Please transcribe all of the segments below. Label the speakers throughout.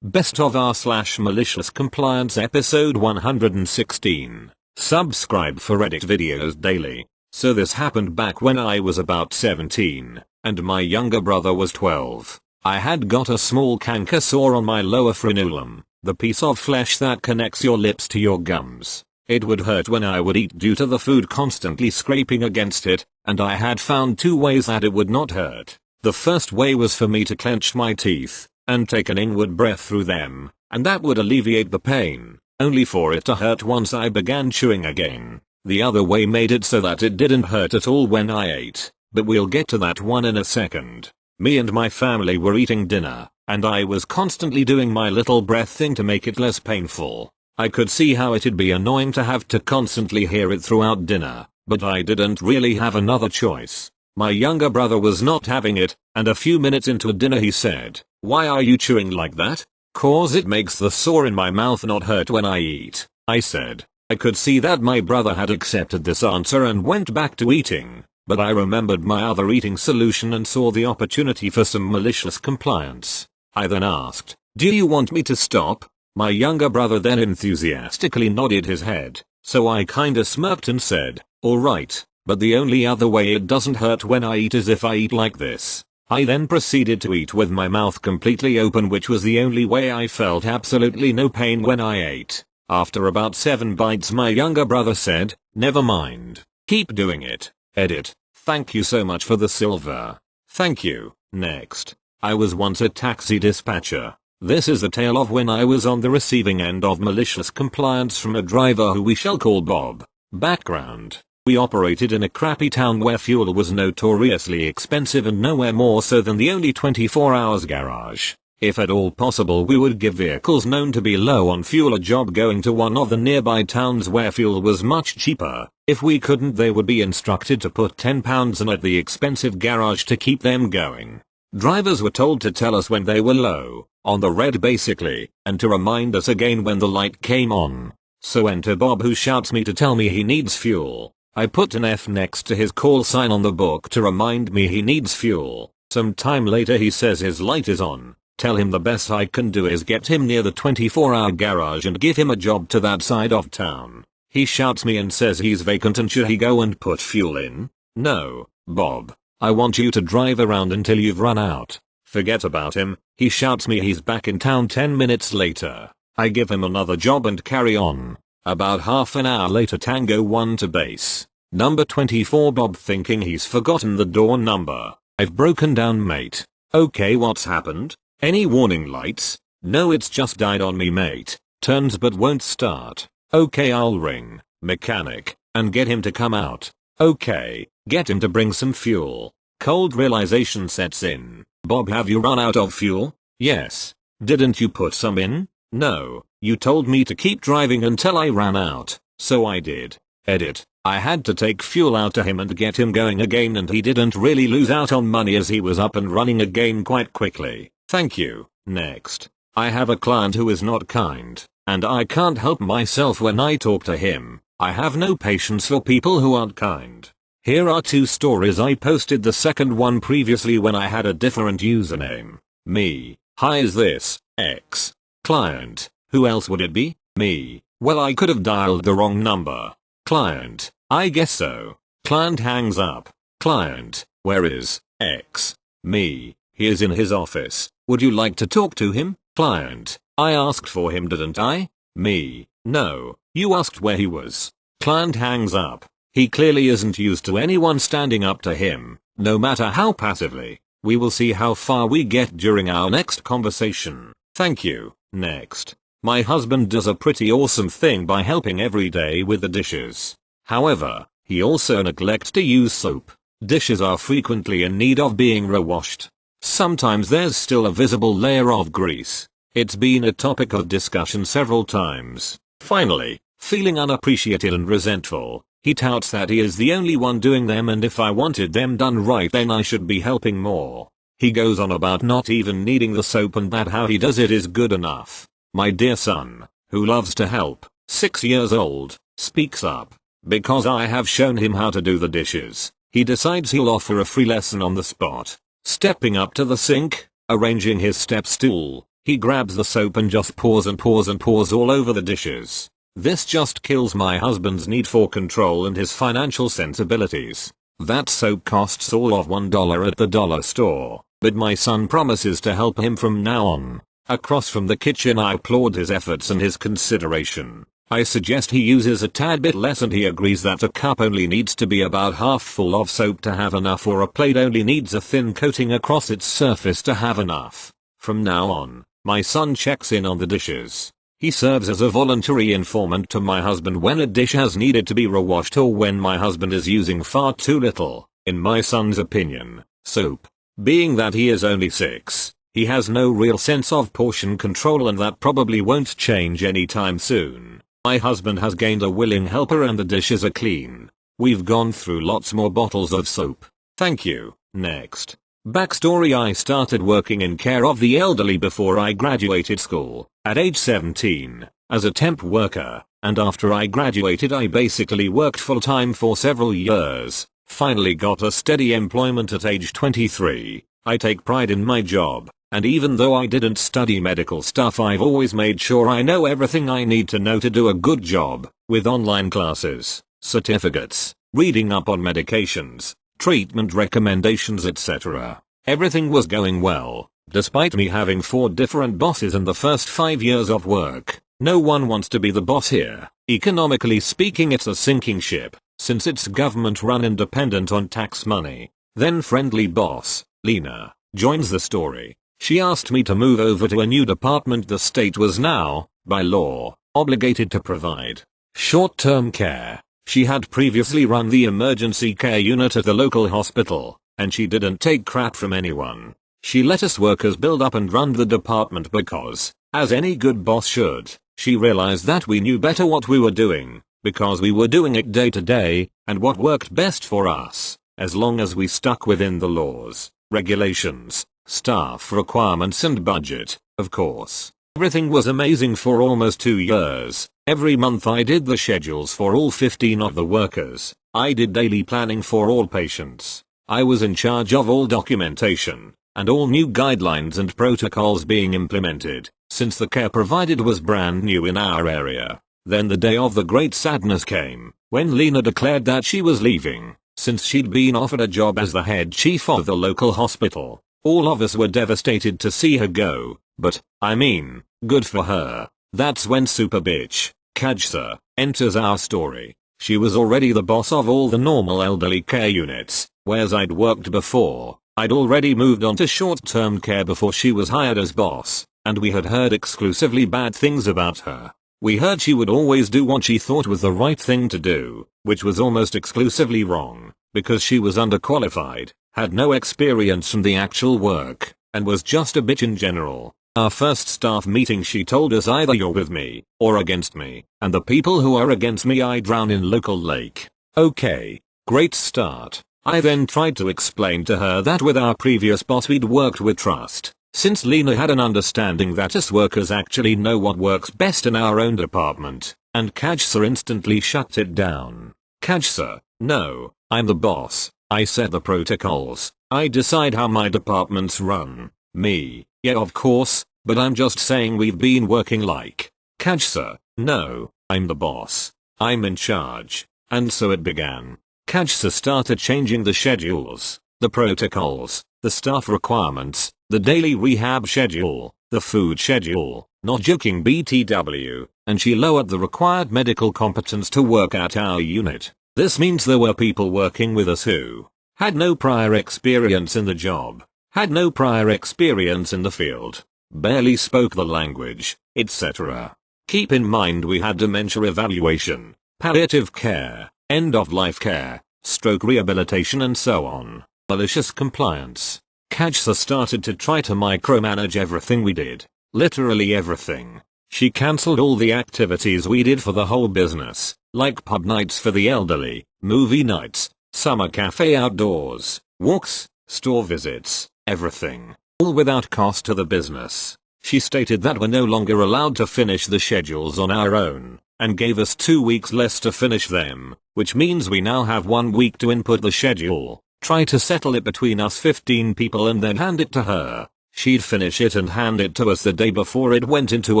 Speaker 1: Best of r/malicious compliance episode 116. Subscribe for edit videos daily. So this happened back when I was about 17, and my younger brother was 12. I had got a small canker sore on my lower frenulum, the piece of flesh that connects your lips to your gums. It would hurt when I would eat due to the food constantly scraping against it, and I had found two ways that it would not hurt. The first way was for me to clench my teeth and take an inward breath through them, and that would alleviate the pain, only for it to hurt once I began chewing again. The other way made it so that it didn't hurt at all when I ate, but we'll get to that one in a second. Me and my family were eating dinner, and I was constantly doing my little breath thing to make it less painful. I could see how it'd be annoying to have to constantly hear it throughout dinner, but I didn't really have another choice. My younger brother was not having it, and a few minutes into dinner he said, "Why are you chewing like that?" "'Cause it makes the sore in my mouth not hurt when I eat," I said. I could see that my brother had accepted this answer and went back to eating, but I remembered my other eating solution and saw the opportunity for some malicious compliance. I then asked, "Do you want me to stop?" My younger brother then enthusiastically nodded his head, so I kinda smirked and said, "Alright, but the only other way it doesn't hurt when I eat is if I eat like this." I then proceeded to eat with my mouth completely open, which was the only way I felt absolutely no pain when I ate. After about 7 bites my younger brother said, "Never mind. Keep doing it." Edit. Thank you so much for the silver. Thank you. Next. I was once a taxi dispatcher. This is the tale of when I was on the receiving end of malicious compliance from a driver who we shall call Bob. Background. We operated in a crappy town where fuel was notoriously expensive and nowhere more so than the only 24 hours garage. If at all possible, we would give vehicles known to be low on fuel a job going to one of the nearby towns where fuel was much cheaper. If we couldn't, they would be instructed to put £10 in at the expensive garage to keep them going. Drivers were told to tell us when they were low, on the red basically, and to remind us again when the light came on. So enter Bob, who shouts me to tell me he needs fuel. I put an F next to his call sign on the book to remind me he needs fuel. Some time later he says his light is on. Tell him the best I can do is get him near the 24-hour garage and give him a job to that side of town. He shouts me and says he's vacant and should he go and put fuel in? No, Bob. I want you to drive around until you've run out. Forget about him. He shouts me he's back in town 10 minutes later. I give him another job and carry on. About half an hour later, Tango 1 to base. Number 24. Bob thinking he's forgotten the door number. "I've broken down, mate." "Okay, what's happened? Any warning lights?" "No, it's just died on me, mate. Turns but won't start." "Okay, I'll ring mechanic and get him to come out." "Okay, get him to bring some fuel." Cold realization sets in. "Bob, have you run out of fuel?" "Yes." "Didn't you put some in?" "No, you told me to keep driving until I ran out, so I did." Edit. I had to take fuel out to him and get him going again, and he didn't really lose out on money as he was up and running again quite quickly. Thank you. Next. I have a client who is not kind, and I can't help myself when I talk to him. I have no patience for people who aren't kind. Here are 2 stories. I posted the second one previously when I had a different username. Me. "Hi, is this X client?" "Who else would it be?" "Me." "Well, I could have dialed the wrong number." Client. "I guess so." Client hangs up. Client. "Where is X?" Me. "He is in his office. Would you like to talk to him?" Client. "I asked for him, didn't I?" Me. "No, you asked where he was." Client hangs up. He clearly isn't used to anyone standing up to him, no matter how passively. We will see how far we get during our next conversation. Thank you. Next. My husband does a pretty awesome thing by helping every day with the dishes. However, he also neglects to use soap. Dishes are frequently in need of being rewashed. Sometimes there's still a visible layer of grease. It's been a topic of discussion several times. Finally, feeling unappreciated and resentful, he touts that he is the only one doing them, and if I wanted them done right then I should be helping more. He goes on about not even needing the soap and that how he does it is good enough. My dear son, who loves to help, 6 years old, speaks up. Because I have shown him how to do the dishes, he decides he'll offer a free lesson on the spot. Stepping up to the sink, arranging his step stool, He grabs the soap and just pours and pours and pours all over the dishes. This just kills my husband's need for control and his financial sensibilities. That soap costs all of $1 at the dollar store, but my son promises to help him from now on. Across from the kitchen I applaud his efforts and his consideration. I suggest he uses a tad bit less and he agrees that a cup only needs to be about half full of soap to have enough, or a plate only needs a thin coating across its surface to have enough. From now on, my son checks in on the dishes. He serves as a voluntary informant to my husband when a dish has needed to be rewashed or when my husband is using far too little, in my son's opinion, soap. Being that he is only 6, he has no real sense of portion control, and that probably won't change anytime soon. My husband has gained a willing helper and the dishes are clean. We've gone through lots more bottles of soap. Thank you. Next. Backstory: I started working in care of the elderly before I graduated school, at age 17, as a temp worker, and after I graduated I basically worked full-time for several years, finally got a steady employment at age 23. I take pride in my job, and even though I didn't study medical stuff, I've always made sure I know everything I need to know to do a good job, with online classes, certificates, reading up on medications, treatment recommendations, etc. Everything was going well, despite me having 4 different bosses in the first 5 years of work. No one wants to be the boss here. Economically speaking, it's a sinking ship, since it's government run and dependent on tax money. Then friendly boss, Lena, joins the story. She asked me to move over to a new department the state was now, by law, obligated to provide. Short-term care. She had previously run the emergency care unit at the local hospital, and she didn't take crap from anyone. She let us workers build up and run the department because, as any good boss should, she realized that we knew better what we were doing, because we were doing it day to day, and what worked best for us, as long as we stuck within the laws, regulations, staff requirements and budget, of course. Everything was amazing for almost 2 years. Every month I did the schedules for all 15 of the workers. I did daily planning for all patients. I was in charge of all documentation, and all new guidelines and protocols being implemented, since the care provided was brand new in our area. Then the day of the great sadness came, when Lena declared that she was leaving, since she'd been offered a job as the head chief of the local hospital. All of us were devastated to see her go, but, I mean, good for her. That's when super bitch, Kajsa, enters our story. She was already the boss of all the normal elderly care units, whereas I'd worked before. I'd already moved on to short-term care before she was hired as boss, and we had heard exclusively bad things about her. We heard she would always do what she thought was the right thing to do, which was almost exclusively wrong, because she was underqualified, had no experience from the actual work, and was just a bitch in general. Our first staff meeting she told us either you're with me, or against me, and the people who are against me I drown in local lake. Okay, great start. I then tried to explain to her that with our previous boss we'd worked with trust, since Lena had an understanding that us workers actually know what works best in our own department, and Kajsa instantly shut it down. Kajsa, no, I'm the boss. I set the protocols. I decide how my department's run. Me, yeah of course, but I'm just saying we've been working like. Kajsa, no, I'm the boss. I'm in charge. And so it began. Kajsa started changing the schedules, the protocols, the staff requirements, the daily rehab schedule, the food schedule, not joking BTW, and she lowered the required medical competence to work at our unit. This means there were people working with us who had no prior experience in the job, had no prior experience in the field, barely spoke the language, etc. Keep in mind we had dementia evaluation, palliative care, end-of-life care, stroke rehabilitation and so on. Malicious compliance. Kajsa started to try to micromanage everything we did, literally everything. She cancelled all the activities we did for the whole business, like pub nights for the elderly, movie nights, summer cafe outdoors, walks, store visits, everything. All without cost to the business. She stated that we're no longer allowed to finish the schedules on our own, and gave us 2 weeks less to finish them, which means we now have 1 week to input the schedule, try to settle it between us 15 people and then hand it to her. She'd finish it and hand it to us the day before it went into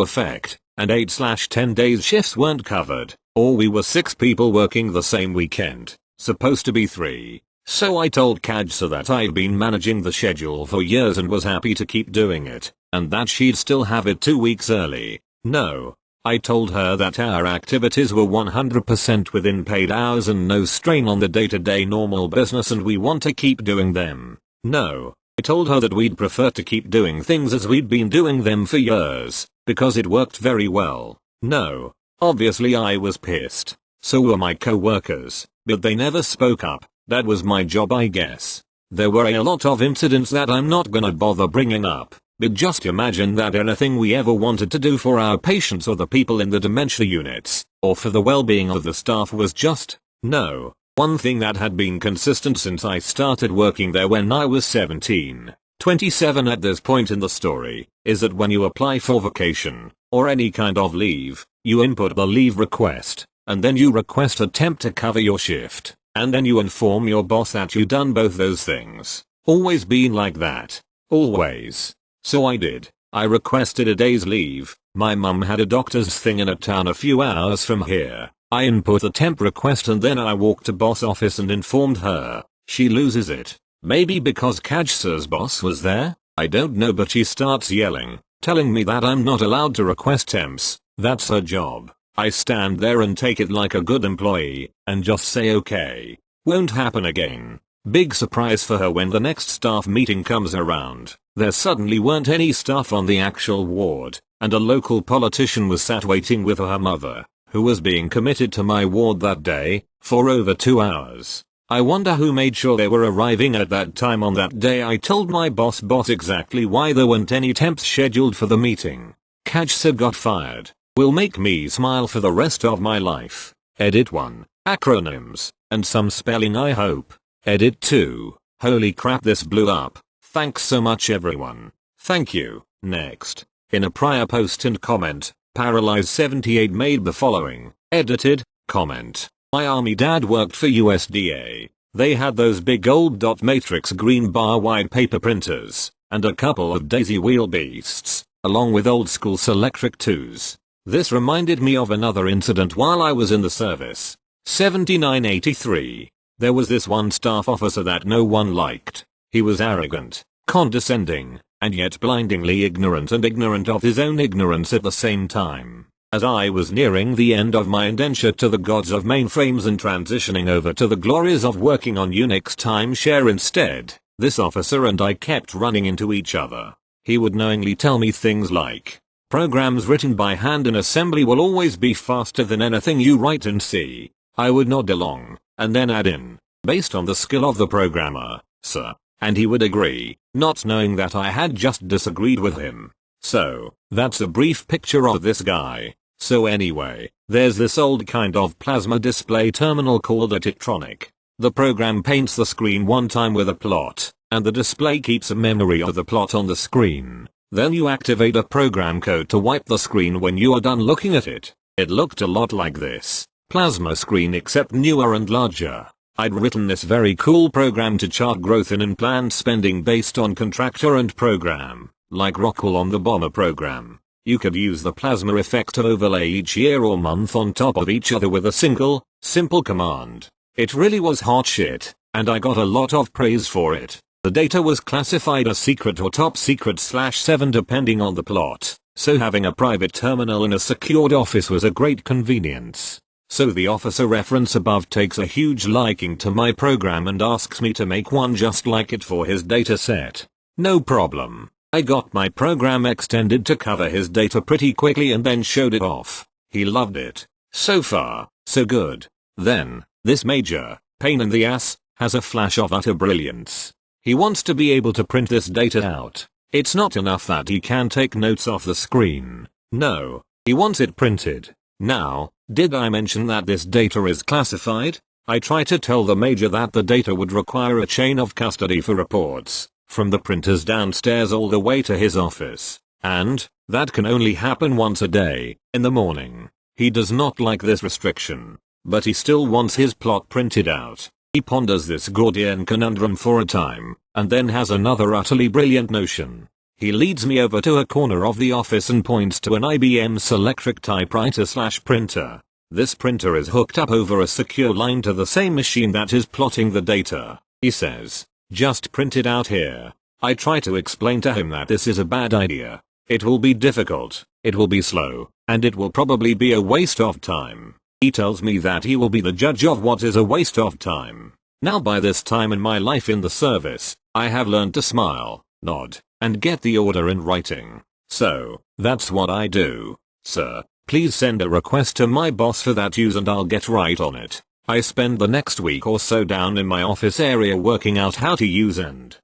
Speaker 1: effect, and 8/10 days shifts weren't covered, or we were 6 people working the same weekend, supposed to be 3. So I told Kajsa that I'd been managing the schedule for years and was happy to keep doing it, and that she'd still have it 2 weeks early. No. I told her that our activities were 100% within paid hours and no strain on the day-to-day normal business and we want to keep doing them. No. I told her that we'd prefer to keep doing things as we'd been doing them for years, because it worked very well. No. Obviously I was pissed. So were my co-workers, but they never spoke up. That was my job, I guess. There were a lot of incidents that I'm not gonna bother bringing up. But just imagine that anything we ever wanted to do for our patients or the people in the dementia units, or for the well-being of the staff was just, no. One thing that had been consistent since I started working there when I was 17, 27 at this point in the story, is that when you apply for vacation, or any kind of leave, you input the leave request, and then you request a temp to cover your shift, and then you inform your boss that you've done both those things. Always been like that. Always. So I did. I requested a day's leave. My mum had a doctor's thing in a town a few hours from here. I input the temp request and then I walked to boss office and informed her. She loses it. Maybe because Kajsa's boss was there? I don't know, but she starts yelling, telling me that I'm not allowed to request temps. That's her job. I stand there and take it like a good employee, and just say okay. Won't happen again. Big surprise for her when the next staff meeting comes around. There suddenly weren't any staff on the actual ward, and a local politician was sat waiting with her mother, who was being committed to my ward that day, for over 2 hours. I wonder who made sure they were arriving at that time on that day. I told my boss exactly why there weren't any temps scheduled for the meeting. Kajsa got fired. Will make me smile for the rest of my life. Edit 1. Acronyms, and some spelling I hope. Edit 2. Holy crap, this blew up. Thanks so much everyone. Thank you. Next. In a prior post and comment, Paralyze78 made the following edited comment. My army dad worked for USDA. They had those big old dot matrix green bar wide paper printers, and a couple of daisy wheel beasts, along with old school Selectric 2s. This reminded me of another incident while I was in the service. 7983. There was this one staff officer that no one liked. He was arrogant, condescending, and yet blindingly ignorant of his own ignorance at the same time. As I was nearing the end of my indenture to the gods of mainframes and transitioning over to the glories of working on Unix timeshare instead, this officer and I kept running into each other. He would knowingly tell me things like, programs written by hand in assembly will always be faster than anything you write in C. I would nod along, and then add in, based on the skill of the programmer, sir. And he would agree, not knowing that I had just disagreed with him. So, that's a brief picture of this guy. So anyway, there's this old kind of plasma display terminal called a Titronic. The program paints the screen one time with a plot, and the display keeps a memory of the plot on the screen. Then you activate a program code to wipe the screen when you are done looking at it. It looked a lot like this plasma screen except newer and larger. I'd written this very cool program to chart growth in unplanned spending based on contractor and program, like Rockwell on the Bomber program. You could use the plasma effect to overlay each year or month on top of each other with a simple command. It really was hot shit, and I got a lot of praise for it. The data was classified as secret or top secret/7 depending on the plot, so having a private terminal in a secured office was a great convenience. So the officer reference above takes a huge liking to my program and asks me to make one just like it for his dataset. No problem. I got my program extended to cover his data pretty quickly and then showed it off. He loved it. So far, so good. Then, this major pain in the ass has a flash of utter brilliance. He wants to be able to print this data out. It's not enough that he can take notes off the screen. No, he wants it printed. Now, did I mention that this data is classified? I try to tell the major that the data would require a chain of custody for reports, from the printers downstairs all the way to his office, and that can only happen once a day, in the morning. He does not like this restriction, but he still wants his plot printed out. He ponders this Gordian conundrum for a time, and then has another utterly brilliant notion. He leads me over to a corner of the office and points to an IBM Selectric typewriter/printer. This printer is hooked up over a secure line to the same machine that is plotting the data. He says, "Just print it out here." I try to explain to him that this is a bad idea. It will be difficult, it will be slow, and it will probably be a waste of time. He tells me that he will be the judge of what is a waste of time. Now by this time in my life in the service, I have learned to smile, nod, and get the order in writing. So, that's what I do. "Sir, please send a request to my boss for that use and I'll get right on it." I spend the next week or so down in my office area working out how to use and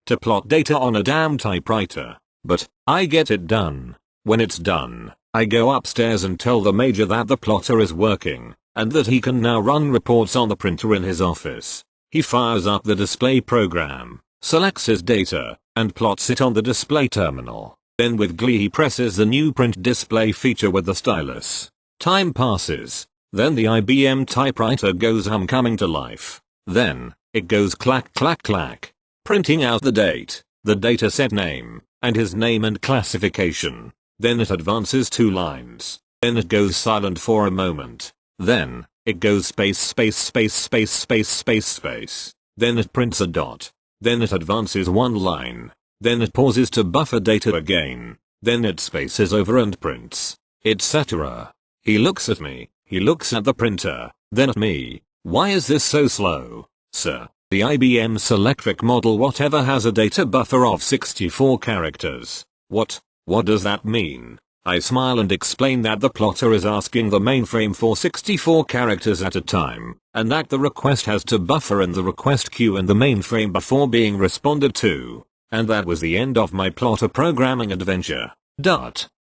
Speaker 1: to plot data on a damn typewriter. But, I get it done. When it's done, I go upstairs and tell the major that the plotter is working, and that he can now run reports on the printer in his office. He fires up the display program, selects his data, and plots it on the display terminal. Then with glee he presses the new print display feature with the stylus. Time passes. Then the IBM typewriter goes coming to life. Then, it goes clack clack clack, printing out the date, the dataset name, and his name and classification. Then it advances 2 lines. Then it goes silent for a moment. Then, it goes space space space space space space space. Then it prints a dot. Then it advances 1 line. Then it pauses to buffer data again. Then it spaces over and prints, etc. He looks at me, he looks at the printer, then at me. "Why is this so slow, sir?" The IBM Selectric model whatever has a data buffer of 64 characters. What does that mean? I smile and explain that the plotter is asking the mainframe for 64 characters at a time, and that the request has to buffer in the request queue in the mainframe before being responded to. And that was the end of my plotter programming adventure.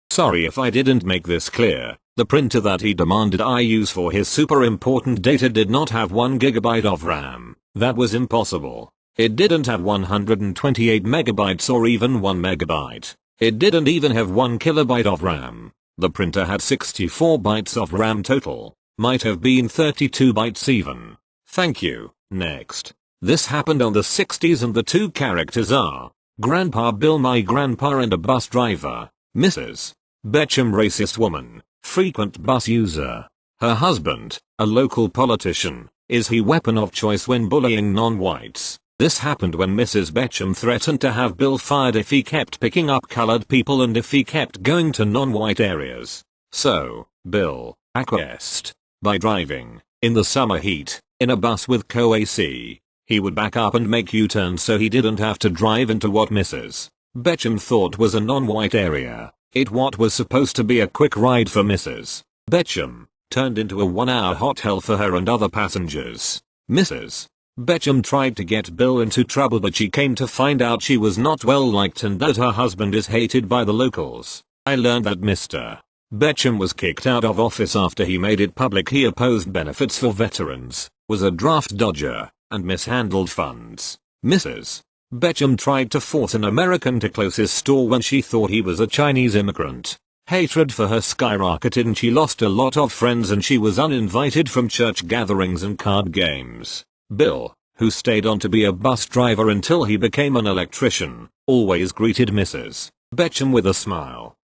Speaker 1: Sorry if I didn't make this clear. The printer that he demanded I use for his super important data did not have 1 GB of RAM. That was impossible. It didn't have 128 megabytes or even 1 megabyte. It didn't even have 1 kilobyte of RAM. The printer had 64 bytes of RAM total. Might have been 32 bytes even. Thank you. Next. This happened on the 60s and the 2 characters are Grandpa Bill, my grandpa, and a bus driver. Mrs. Betcham, racist woman, frequent bus user. Her husband, a local politician, is he weapon of choice when bullying non-whites. This happened when Mrs. Betcham threatened to have Bill fired if he kept picking up colored people and if he kept going to non-white areas. So, Bill acquiesced by driving, in the summer heat, in a bus with co-AC. He would back up and make U-turns so he didn't have to drive into what Mrs. Betcham thought was a non-white area. What was supposed to be a quick ride for Mrs. Betcham turned into a 1-hour hot hell for her and other passengers. Mrs. Betcham tried to get Bill into trouble, but she came to find out she was not well liked and that her husband is hated by the locals. I learned that Mr. Betcham was kicked out of office after he made it public he opposed benefits for veterans, was a draft dodger, and mishandled funds. Mrs. Betcham tried to force an American to close his store when she thought he was a Chinese immigrant. Hatred for her skyrocketed and she lost a lot of friends and she was uninvited from church gatherings and card games. Bill, who stayed on to be a bus driver until he became an electrician, always greeted Mrs. Betcham with a smile.